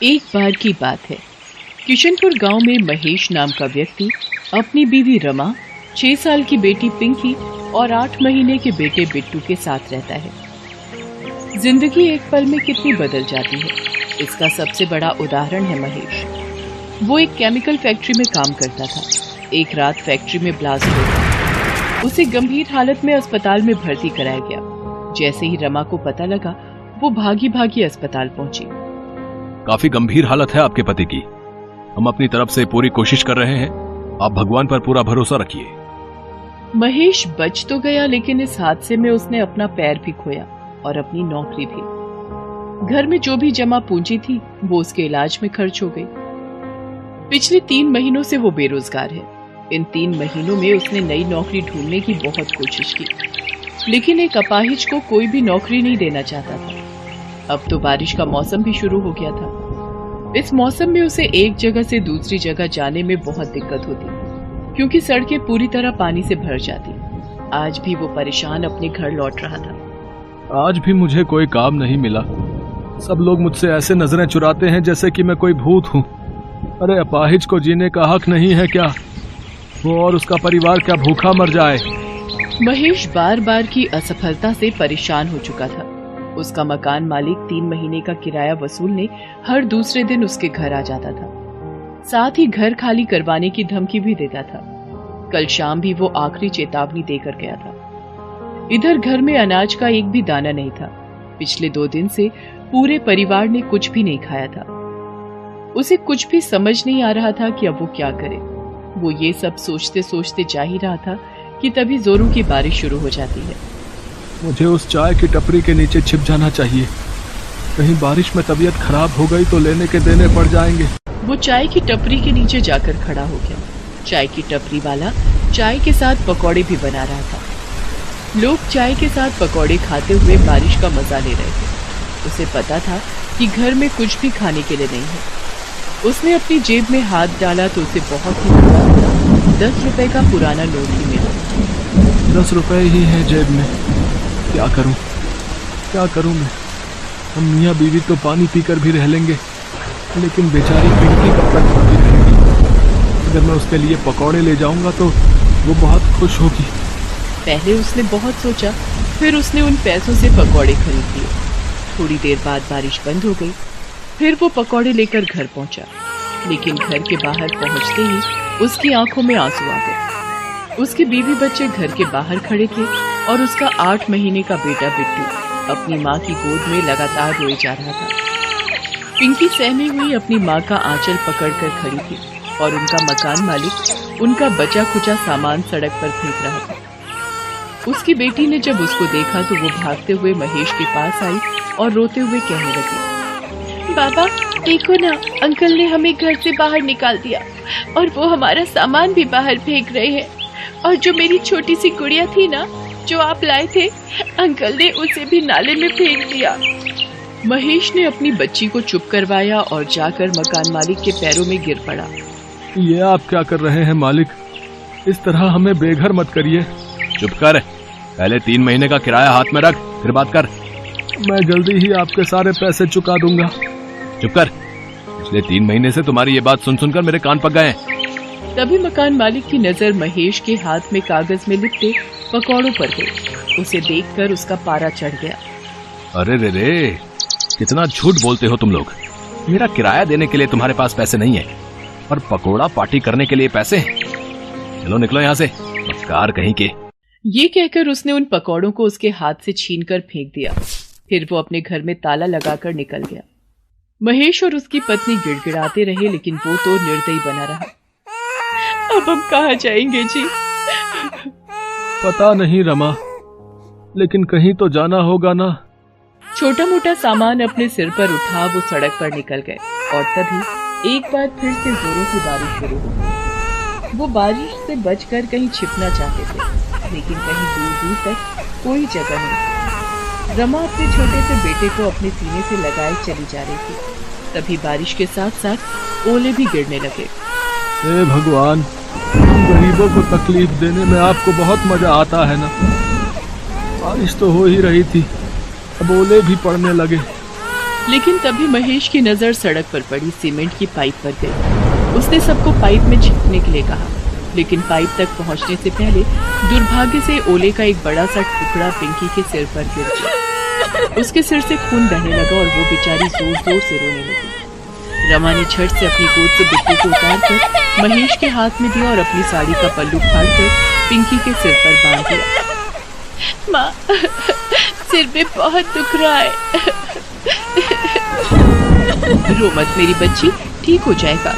एक बार की बात है। किशनपुर गांव में महेश नाम का व्यक्ति अपनी बीवी रमा, 6 साल की बेटी पिंकी और 8 महीने के बेटे बिट्टू के साथ रहता है। जिंदगी एक पल में कितनी बदल जाती है, इसका सबसे बड़ा उदाहरण है महेश। वो एक केमिकल फैक्ट्री में काम करता था। एक रात फैक्ट्री में ब्लास्ट हो गया। उसे गंभीर हालत में अस्पताल में भर्ती कराया गया। जैसे ही रमा को पता लगा, वो भागी भागी अस्पताल पहुंची। काफी गंभीर हालत है आपके पति की। हम अपनी तरफ से पूरी कोशिश कर रहे हैं, आप भगवान पर पूरा भरोसा रखिए। महेश बच तो गया, लेकिन इस हादसे में उसने अपना पैर भी खोया और अपनी नौकरी भी। घर में जो भी जमा पूंजी थी वो उसके इलाज में खर्च हो गई। पिछले 3 महीनों से वो बेरोजगार है। इन 3 महीनों में उसने नई नौकरी ढूंढने की बहुत कोशिश की, लेकिन एक अपाहिज को कोई भी नौकरी नहीं देना चाहता था। अब तो बारिश का मौसम भी शुरू हो गया था। इस मौसम में उसे एक जगह से दूसरी जगह जाने में बहुत दिक्कत होती, क्योंकि सड़कें पूरी तरह पानी से भर जाती। आज भी वो परेशान अपने घर लौट रहा था। आज भी मुझे कोई काम नहीं मिला। सब लोग मुझसे ऐसे नजरें चुराते हैं जैसे कि मैं कोई भूत हूँ। अरे अपाहिज को जीने का हक नहीं है क्या? वो और उसका परिवार क्या भूखा मर जाए? महेश बार बार की असफलता से परेशान हो चुका था। उसका मकान मालिक 3 महीने का किराया वसूलने हर दूसरे दिन उसके घर आ जाता था। साथ ही घर खाली करवाने की धमकी भी देता था। कल शाम भी वो आखिरी चेतावनी देकर गया था। इधर घर में अनाज का एक भी दाना नहीं था। पिछले 2 दिन से पूरे परिवार ने कुछ भी नहीं खाया था। उसे कुछ भी समझ नहीं आ रहा था कि अब वो क्या करे। वो ये सब सोचते सोचते जा ही रहा था कि तभी जोरों की बारिश शुरू हो जाती है। मुझे उस चाय की टपरी के नीचे छिप जाना चाहिए। कहीं बारिश में तबीयत खराब हो गई तो लेने के देने पड़ जाएंगे। वो चाय की टपरी के नीचे जाकर खड़ा हो गया। चाय की टपरी वाला चाय के साथ पकौड़े भी बना रहा था। लोग चाय के साथ पकौड़े खाते हुए बारिश का मजा ले रहे थे। उसे पता था कि घर में कुछ भी खाने के लिए नहीं है। उसने अपनी जेब में हाथ डाला तो उसे बहुत ही बड़ा 10 रुपए का पुराना नोट ही मिला। 10 रुपए ही है जेब में। क्या करूं मैं? हम मियाँ बीवी तो पानी पीकर भी रह लेंगे, लेकिन बेचारी पिंकी कब तक भूखी रहेगी? अगर मैं उसके लिए पकौड़े ले जाऊंगा तो वो बहुत खुश होगी। पहले उसने बहुत सोचा, फिर उसने उन पैसों से पकौड़े खरीद लिए। थोड़ी देर बाद बारिश बंद हो गई। फिर वो पकौड़े लेकर घर पहुंचा, लेकिन घर के बाहर पहुंचते ही उसकी आंखों में आंसू आ गए। उसके बीवी बच्चे घर के बाहर खड़े थे और उसका 8 महीने का बेटा बिट्टू अपनी माँ की गोद में लगातार रोए जा रहा था। पिंकी सहमी हुई अपनी माँ का आंचल पकड़कर खड़ी थी और उनका मकान मालिक उनका बचा खुचा सामान सड़क पर फेंक रहा था। उसकी बेटी ने जब उसको देखा तो वो भागते हुए महेश के पास आई और रोते हुए कहने लगी, बाबा देखो ना, अंकल ने हमें घर से बाहर निकाल दिया और वो हमारा सामान भी बाहर फेंक रहे हैं। और जो मेरी छोटी सी गुड़िया थी ना, जो आप लाए थे, अंकल ने उसे भी नाले में फेंक दिया। महेश ने अपनी बच्ची को चुप करवाया और जाकर मकान मालिक के पैरों में गिर पड़ा। ये आप क्या कर रहे हैं मालिक? इस तरह हमें बेघर मत करिए। चुप कर, पहले 3 महीने का किराया हाथ में रख, फिर बात कर। मैं जल्दी ही आपके सारे पैसे चुका दूंगा। चुप कर, पिछले 3 महीने से तुम्हारी ये बात सुन सुनकर मेरे कान पक गए हैं। तभी मकान मालिक की नजर महेश के हाथ में कागज में लिपटे पकौड़ों पर गई। उसे देखकर उसका पारा चढ़ गया। अरे रे, कितना झूठ बोलते हो तुम लोग। मेरा किराया देने के लिए तुम्हारे पास पैसे नहीं है, और पकौड़ा पार्टी करने के लिए पैसे? चलो निकलो यहाँ से, मक्कार कहीं के। ये कहकर उसने उन पकौड़ों को उसके हाथ से छीनकर फेंक दिया। फिर वो अपने घर में ताला लगाकर निकल गया। महेश और उसकी पत्नी गिड़गिड़ाते रहे, लेकिन वो तो निर्दयी बना रहा। अब हम कहाँ जाएंगे जी? पता नहीं रमा, लेकिन कहीं तो जाना होगा ना। छोटा मोटा सामान अपने सिर पर उठा वो सड़क पर निकल गए और तभी एक बार फिर से जोरों की बारिश शुरू हो गई। वो बारिश से बचकर कहीं छिपना चाहते थे, लेकिन कहीं दूर दूर तक कोई जगह नहीं। रमा अपने छोटे से बेटे को अपने सीने से लगाए चली जा रही थी। तभी बारिश के साथ साथ ओले भी गिरने लगे। हे भगवान, गरीबों को तकलीफ देने में आपको बहुत मजा आता है ना। बारिश तो हो ही रही थी, अब ओले भी पड़ने लगे। लेकिन तभी महेश की नजर सड़क पर पड़ी सीमेंट की पाइप पर गई। उसने सबको पाइप में छिपने के लिए कहा, लेकिन पाइप तक पहुंचने से पहले दुर्भाग्य से ओले का एक बड़ा सा टुकड़ा पिंकी के सिर पर गिर गया। उसके सिर से खून बहने लगा और वो बेचारी जोर जोर से रोने लगी। रमा ने झट से अपनी गोद से बिट्टू को उतारकर महेश के हाथ में दिया और अपनी साड़ी का पल्लू फाड़कर पिंकी के सिर पर बांध दिया। माँ, सिर में बहुत दुख रहा है। रो मत मेरी बच्ची, ठीक हो जाएगा।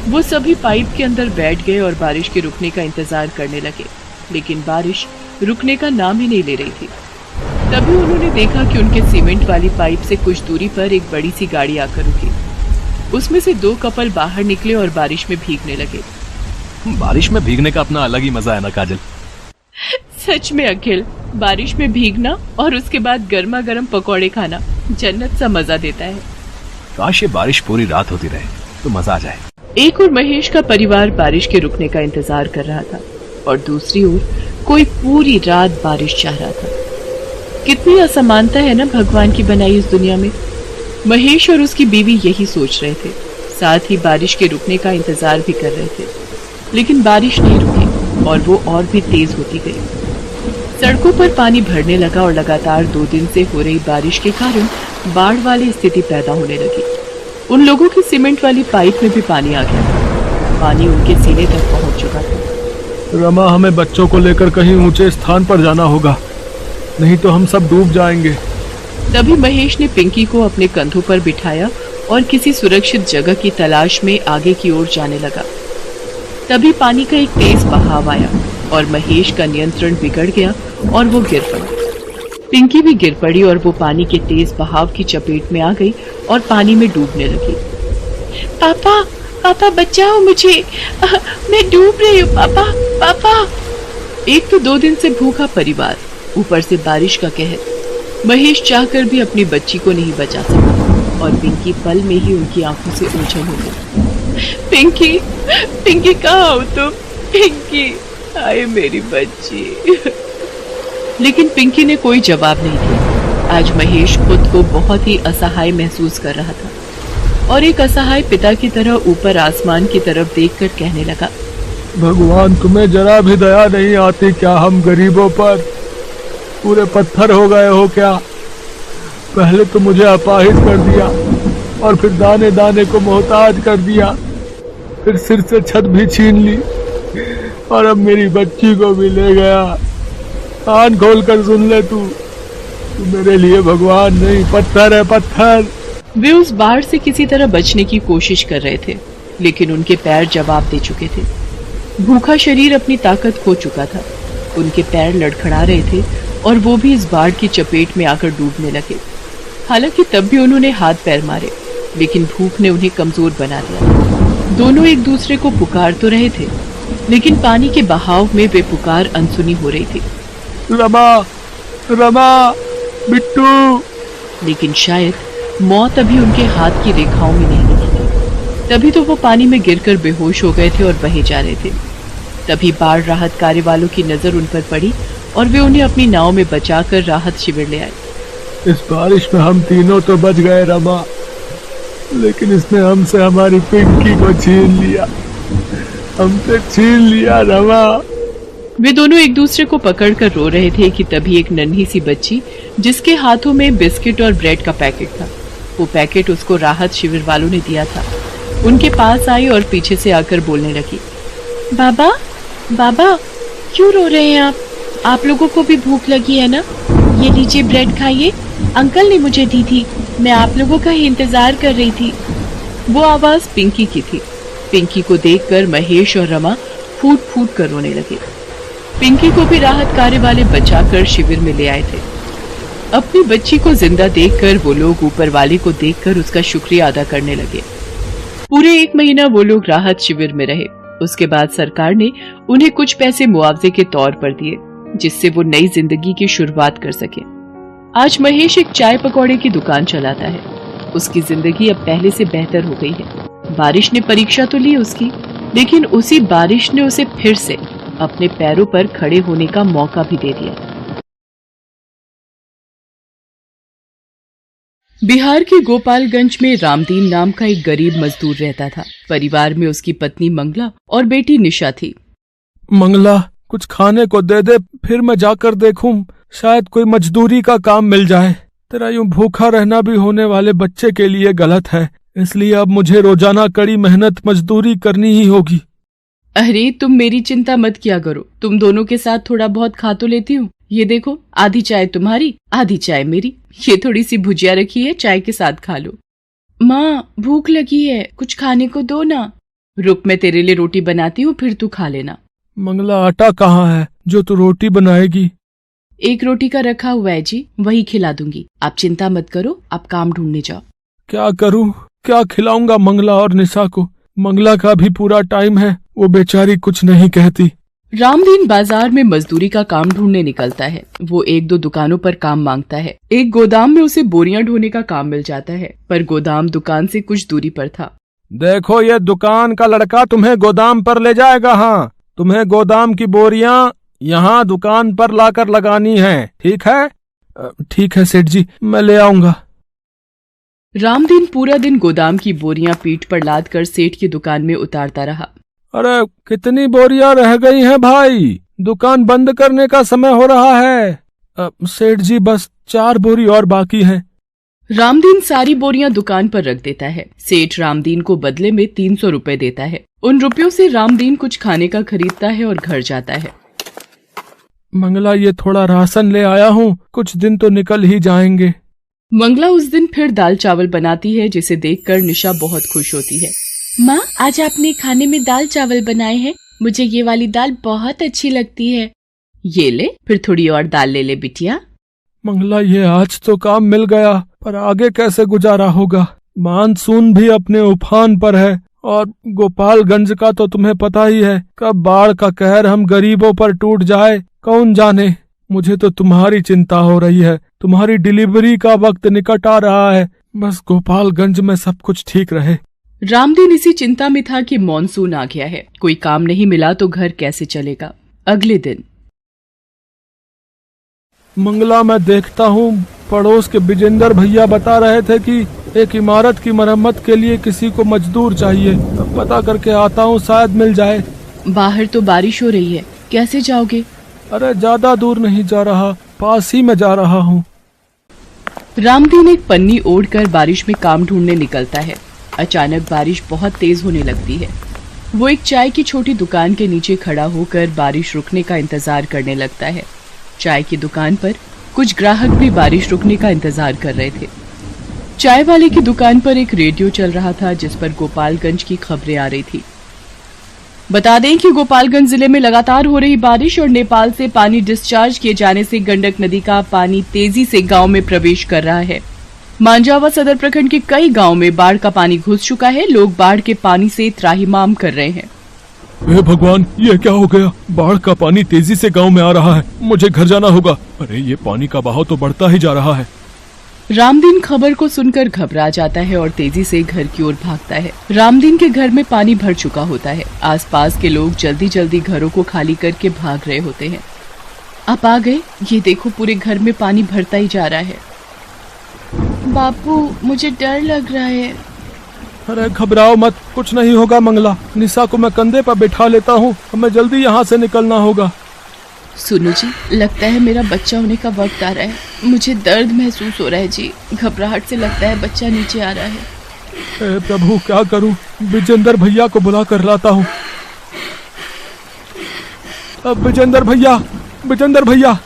वो सभी पाइप के अंदर बैठ गए और बारिश के रुकने का इंतजार करने लगे, लेकिन बारिश रुकने का नाम ही नहीं ले रही थी। तभी उन्होंने देखा कि उनके सीमेंट वाली पाइप से कुछ दूरी पर एक बड़ी सी गाड़ी आकर रुकी। उसमें से 2 कपल बाहर निकले और बारिश में भीगने लगे। बारिश में भीगने का अपना अलग ही मजा है ना काजल। सच में अखिल, बारिश में भीगना और उसके बाद गर्मा गर्म पकौड़े खाना जन्नत सा मजा देता है। काश ये बारिश पूरी रात होती रहे तो मजा आ जाए। एक और महेश का परिवार बारिश के रुकने का इंतजार कर रहा था और दूसरी ओर कोई पूरी रात बारिश चाह रहा था। कितनी असमानता है ना भगवान की बनाई इस दुनिया में। महेश और उसकी बीवी यही सोच रहे थे, साथ ही बारिश के रुकने का इंतजार भी कर रहे थे, लेकिन बारिश नहीं रुकी और वो और भी तेज होती गई। सड़कों पर पानी भरने लगा और लगातार 2 दिन से हो रही बारिश के कारण बाढ़ वाली स्थिति पैदा होने लगी। उन लोगों की सीमेंट वाली पाइप में भी पानी आ गया था। पानी उनके सीने तक पहुंच चुका था। रमा, हमें बच्चों को लेकर कहीं ऊंचे स्थान पर जाना होगा, नहीं तो हम सब डूब जाएंगे। तभी महेश ने पिंकी को अपने कंधों पर बिठाया और किसी सुरक्षित जगह की तलाश में आगे की ओर जाने लगा। तभी पानी का एक तेज बहाव आया और महेश का नियंत्रण बिगड़ गया और वो गिर पड़ा। पिंकी भी गिर पड़ी और वो पानी के तेज बहाव की चपेट में आ गई और पानी में डूबने लगी। पापा, पापा बचाओ मुझे, मैं डूब रही हूँ पापा, पापा। एक तो 2 दिन से भूखा परिवार, ऊपर से बारिश का कहर। महेश चाहकर भी अपनी बच्ची को नहीं बचा सका और पिंकी पल में ही उनकी आंखों से ओझल हो गई। पिंकी, पिंकी कहाँ हो तुम? पिंकी, आए मेरी बच्ची। लेकिन पिंकी ने कोई जवाब नहीं दिया। आज महेश खुद को बहुत ही असहाय महसूस कर रहा था और एक असहाय पिता की तरह ऊपर आसमान की तरफ देखकर कहने लगा, भगवान, तुम्हें जरा भी दया नहीं आती क्या हम गरीबों पर? पूरे पत्थर हो गए हो क्या? पहले तो मुझे अपाहिज कर दिया और फिर दाने दाने को मोहताज कर दिया, फिर सिर से छत भी छीन ली और अब मेरी बच्ची को भी ले गया। कान खोल कर सुन ले, तू मेरे लिए भगवान नहीं, पत्थर है पत्थर। वे उस बाढ़ से किसी तरह बचने की कोशिश कर रहे थे, लेकिन उनके पैर जवाब दे चुके थे। भूखा शरीर अपनी ताकत खो चुका था। उनके पैर लड़खड़ा रहे थे और वो भी इस बाढ़ की चपेट में आकर डूबने लगे। हालांकि तब भी उन्होंने हाथ पैर मारे, लेकिन भूख ने उन्हें कमजोर बना दिया। दोनों एक दूसरे को पुकार तो रहे थे, लेकिन पानी के बहाव में वे पुकार अनसुनी हो रही थी। रमा, रमा, बिट्टू। लेकिन शायद मौत अभी उनके हाथ की रेखाओं में नहीं दिखी थी। तभी तो वो पानी में गिरकर बेहोश हो गए थे और बहे जा रहे थे। तभी बाढ़ राहत कार्य वालों की नजर उन पर पड़ी और वे उन्हें अपनी नाव में बचाकर राहत शिविर ले आए। इस बारिश में हम तीनों तो बच गए रमा, लेकिन इसने हमसे हमारी पिंकी को छीन लिया, हमसे छीन लिया रमा। वे दोनों एक दूसरे को पकड़कर रो रहे थे कि तभी एक नन्ही सी बच्ची, जिसके हाथों में बिस्किट और ब्रेड का पैकेट था, वो पैकेट उसको राहत शिविर वालों ने दिया था, उनके पास आई और पीछे से आकर बोलने लगी, बाबा, बाबा, क्यों रो रहे हैं आप लोगों को भी भूख लगी है ना? ये लीजिए ब्रेड खाइए, अंकल ने मुझे दी थी, मैं आप लोगों का ही इंतजार कर रही थी। वो आवाज पिंकी की थी। पिंकी को देखकर महेश और रमा फूट फूट कर रोने लगे। पिंकी को भी राहत कार्य वाले बचाकर शिविर में ले आए थे। अपनी बच्ची को जिंदा देखकर वो लोग ऊपर वाले को देखकर उसका शुक्रिया अदा करने लगे। पूरे 1 महीना वो लोग राहत शिविर में रहे। उसके बाद सरकार ने उन्हें कुछ पैसे मुआवजे के तौर पर दिए, जिससे वो नई जिंदगी की शुरुआत कर सके। आज महेश एक चाय पकौड़े की दुकान चलाता है। उसकी जिंदगी अब पहले से बेहतर हो गई है। बारिश ने परीक्षा तो ली उसकी, लेकिन उसी बारिश ने उसे फिर से अपने पैरों पर खड़े होने का मौका भी दे दिया। बिहार के गोपालगंज में रामदीन नाम का एक गरीब मजदूर रहता था। परिवार में उसकी पत्नी मंगला और बेटी निशा थी। मंगला, कुछ खाने को दे दे, फिर मैं जाकर देखूं, शायद कोई मजदूरी का काम मिल जाए। तेरा यूं भूखा रहना भी होने वाले बच्चे के लिए गलत है, इसलिए अब मुझे रोजाना कड़ी मेहनत मजदूरी करनी ही होगी। अरे तुम मेरी चिंता मत किया करो, तुम दोनों के साथ थोड़ा बहुत खा तो लेती हूँ। ये देखो, आधी चाय तुम्हारी, आधी चाय मेरी। ये थोड़ी सी भुजिया रखी है, चाय के साथ खा लो। माँ, भूख लगी है, कुछ खाने को दो ना। रुक, मैं तेरे लिए रोटी बनाती हूँ, फिर तू खा लेना। मंगला, आटा कहाँ है जो तू रोटी बनाएगी? एक रोटी का रखा हुआ है जी, वही खिला दूंगी। आप चिंता मत करो, आप काम ढूंढने जाओ। क्या करूँ, क्या खिलाऊंगा मंगला और निशा को? मंगला का भी पूरा टाइम है, वो बेचारी कुछ नहीं कहती। रामदीन बाजार में मजदूरी का काम ढूंढने निकलता है। वो एक दो दुकानों पर काम मांगता है। एक गोदाम में उसे बोरियां ढोने का काम मिल जाता है, पर गोदाम दुकान से कुछ दूरी पर था। देखो, ये दुकान का लड़का तुम्हें गोदाम पर ले जाएगा। हाँ, तुम्हें गोदाम की बोरियां यहाँ दुकान पर लाकर लगानी है, ठीक है? ठीक है सेठ जी, मैं ले आऊंगा। रामदीन पूरा दिन गोदाम की बोरियां पीठ पर लाद कर सेठ की दुकान में उतारता रहा। अरे कितनी बोरियां रह गई हैं भाई, दुकान बंद करने का समय हो रहा है। सेठ जी, बस 4 बोरी और बाकी हैं। रामदीन सारी बोरियां दुकान पर रख देता है। सेठ रामदीन को बदले में 300 रुपए देता है। उन रुपयों से रामदीन कुछ खाने का खरीदता है और घर जाता है। मंगला, ये थोड़ा राशन ले आया हूँ, कुछ दिन तो निकल ही जाएंगे। मंगला उस दिन फिर दाल चावल बनाती है, जिसे देखकर निशा बहुत खुश होती है। माँ, आज आपने खाने में दाल चावल बनाए हैं, मुझे ये वाली दाल बहुत अच्छी लगती है। ये ले, फिर थोड़ी और दाल ले ले बिटिया। मंगला, ये आज तो काम मिल गया, पर आगे कैसे गुजारा होगा? मानसून भी अपने उफान पर है और गोपालगंज का तो तुम्हें पता ही है, कब बाढ़ का कहर हम गरीबों पर टूट जाए कौन जाने। मुझे तो तुम्हारी चिंता हो रही है, तुम्हारी डिलीवरी का वक्त निकट आ रहा है, बस गोपालगंज में सब कुछ ठीक रहे। रामदीन इसी चिंता में था कि मॉनसून आ गया है, कोई काम नहीं मिला तो घर कैसे चलेगा। अगले दिन मंगला, मैं देखता हूँ पड़ोस के विजेंद्र भैया बता रहे थे कि एक इमारत की मरम्मत के लिए किसी को मजदूर चाहिए। पता करके आता हूँ, शायद मिल जाए। बाहर तो बारिश हो रही है, कैसे जाओगे? अरे ज्यादा दूर नहीं जा रहा, पास ही में जा रहा हूँ। रामदीन एक पन्नी ओढ़कर बारिश में काम ढूंढने निकलता है। अचानक बारिश बहुत तेज होने लगती है। वो एक चाय की छोटी दुकान के नीचे खड़ा होकर बारिश रुकने का इंतजार करने लगता है। चाय की दुकान पर कुछ ग्राहक भी बारिश रुकने का इंतजार कर रहे थे। चाय वाले की दुकान पर एक रेडियो चल रहा था, जिस पर गोपालगंज की खबरें आ रही थी। बता दें कि गोपालगंज जिले में लगातार हो रही बारिश और नेपाल से पानी डिस्चार्ज किए जाने से गंडक नदी का पानी तेजी से गांव में प्रवेश कर रहा है। मांझावा सदर प्रखंड के कई गांव में बाढ़ का पानी घुस चुका है। लोग बाढ़ के पानी से त्राहिमाम कर रहे हैं। हे भगवान, ये क्या हो गया? बाढ़ का पानी तेजी से गांव में आ रहा है, मुझे घर जाना होगा। अरे ये पानी का बहाव तो बढ़ता ही जा रहा है। रामदीन खबर को सुनकर घबरा जाता है और तेजी से घर की ओर भागता है। रामदीन के घर में पानी भर चुका होता है। आसपास के लोग जल्दी जल्दी घरों को खाली करके भाग रहे होते हैं। आप आ गए, ये देखो पूरे घर में पानी भरता ही जा रहा है। बापू, मुझे डर लग रहा है। अरे घबराओ मत, कुछ नहीं होगा मंगला। निशा को मैं कंधे पर बिठा लेता हूँ, हमें जल्दी यहाँ से निकलना होगा। सुनो जी, लगता है मेरा बच्चा होने का वक्त आ रहा है। मुझे दर्द महसूस हो रहा है जी, घबराहट से लगता है बच्चा नीचे आ रहा है। हे प्रभु, क्या करूँ? विजेंद्र भैया को बुला कर लाता हूँ। अब विजेंद्र भैया।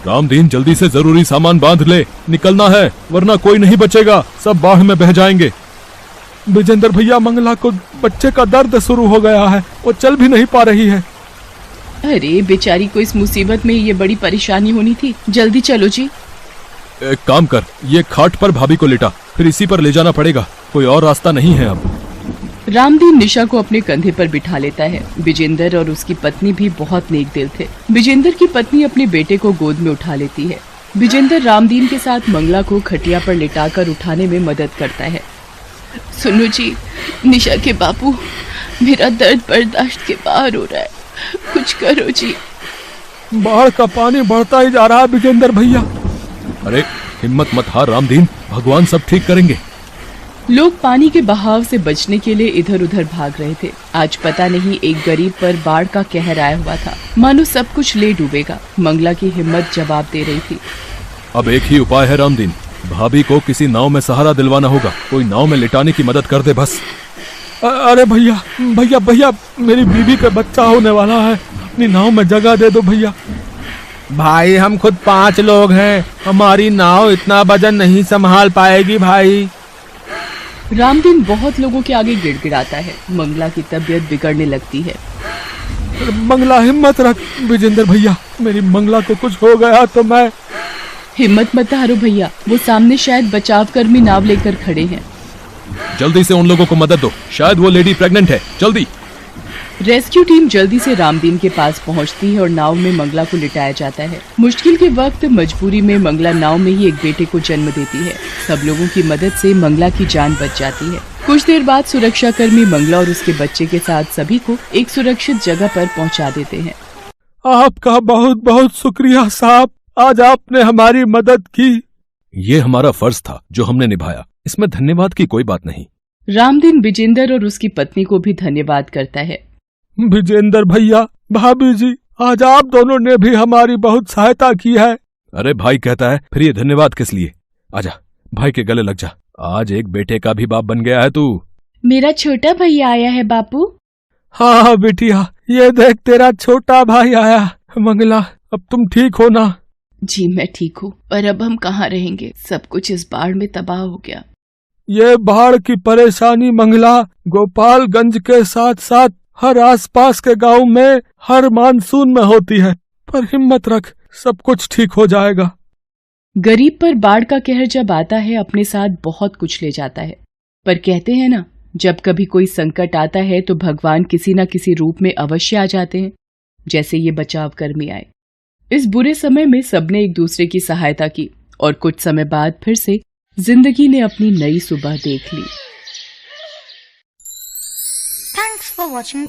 रामदीन, जल्दी से जरूरी सामान बांध ले, निकलना है वरना कोई नहीं बचेगा, सब बाढ़ में बह जाएंगे। विजेंद्र भैया, मंगला को बच्चे का दर्द शुरू हो गया है, वो चल भी नहीं पा रही है। अरे बेचारी को इस मुसीबत में ये बड़ी परेशानी होनी थी। जल्दी चलो जी। एक काम कर, ये खाट पर भाभी को लेटा, फिर इसी पर ले जाना पड़ेगा, कोई और रास्ता नहीं है अब। रामदीन निशा को अपने कंधे पर बिठा लेता है। विजेंद्र और उसकी पत्नी भी बहुत नेक दिल थे। विजेंद्र की पत्नी अपने बेटे को गोद में उठा लेती है। विजेंद्र रामदीन के साथ मंगला को खटिया पर लिटाकर उठाने में मदद करता है। सुनो जी, निशा के बापू, मेरा दर्द बर्दाश्त के बाहर हो रहा है, कुछ करो जी। बाढ़ का पानी बढ़ता ही जा रहा है विजेंद्र भैया। अरे हिम्मत मत हार रामदीन, भगवान सब ठीक करेंगे। लोग पानी के बहाव से बचने के लिए इधर उधर भाग रहे थे। आज पता नहीं एक गरीब पर बाढ़ का कहर आया हुआ था, मानो सब कुछ ले डूबेगा। मंगला की हिम्मत जवाब दे रही थी। अब एक ही उपाय है रामदीन, भाभी को किसी नाव में सहारा दिलवाना होगा। कोई नाव में लिटाने की मदद कर दे बस। अरे भैया भैया भैया, मेरी बीवी का बच्चा होने वाला है, अपनी नाव में जगह दे दो भैया। भाई हम खुद 5 लोग हैं, हमारी नाव इतना वजन नहीं संभाल पाएगी भाई। रामदीन बहुत लोगों के आगे गिड़गिड़ाता है। मंगला की तबीयत बिगड़ने लगती है। मंगला हिम्मत रख विजेंद्र भैया, मेरी मंगला को कुछ हो गया तो मैं। हिम्मत मत हारो भैया, वो सामने शायद बचाव कर्मी नाव लेकर खड़े हैं। जल्दी से उन लोगों को मदद दो, शायद वो लेडी प्रेग्नेंट है, जल्दी। रेस्क्यू टीम जल्दी से रामदीन के पास पहुंचती है और नाव में मंगला को लिटाया जाता है। मुश्किल के वक्त मजबूरी में मंगला नाव में ही एक बेटे को जन्म देती है। सब लोगों की मदद से मंगला की जान बच जाती है। कुछ देर बाद सुरक्षा कर्मी मंगला और उसके बच्चे के साथ सभी को एक सुरक्षित जगह पर पहुंचा देते हैं। आपका बहुत बहुत शुक्रिया साहब, आज आपने हमारी मदद की। ये हमारा फर्ज था जो हमने निभाया, इसमें धन्यवाद की कोई बात नहीं। रामदीन विजेंद्र और उसकी पत्नी को भी धन्यवाद करता है। विजेंद्र भैया, भाभी जी, आज आप दोनों ने भी हमारी बहुत सहायता की है। अरे भाई कहता है, फिर ये धन्यवाद किस लिए? आजा भाई के गले लग जा, आज एक बेटे का भी बाप बन गया है तू। मेरा छोटा भैया आया है बापू। हाँ बिटिया, ये देख तेरा छोटा भाई आया। मंगला, अब तुम ठीक हो ना? जी मैं ठीक हूँ, पर अब हम कहाँ रहेंगे? सब कुछ इस बाढ़ में तबाह हो गया। ये बाढ़ की परेशानी मंगला गोपालगंज के साथ साथ हर आसपास के गांव में हर मानसून में होती है, पर हिम्मत रख, सब कुछ ठीक हो जाएगा। गरीब पर बाढ़ का कहर जब आता है अपने साथ बहुत कुछ ले जाता है, पर कहते हैं ना, जब कभी कोई संकट आता है तो भगवान किसी न किसी रूप में अवश्य आ जाते हैं। जैसे ये बचाव कर्मी आए। इस बुरे समय में सबने एक दूसरे की सहायता की और कुछ समय बाद फिर से जिंदगी ने अपनी नई सुबह देख ली। Thanks for watching.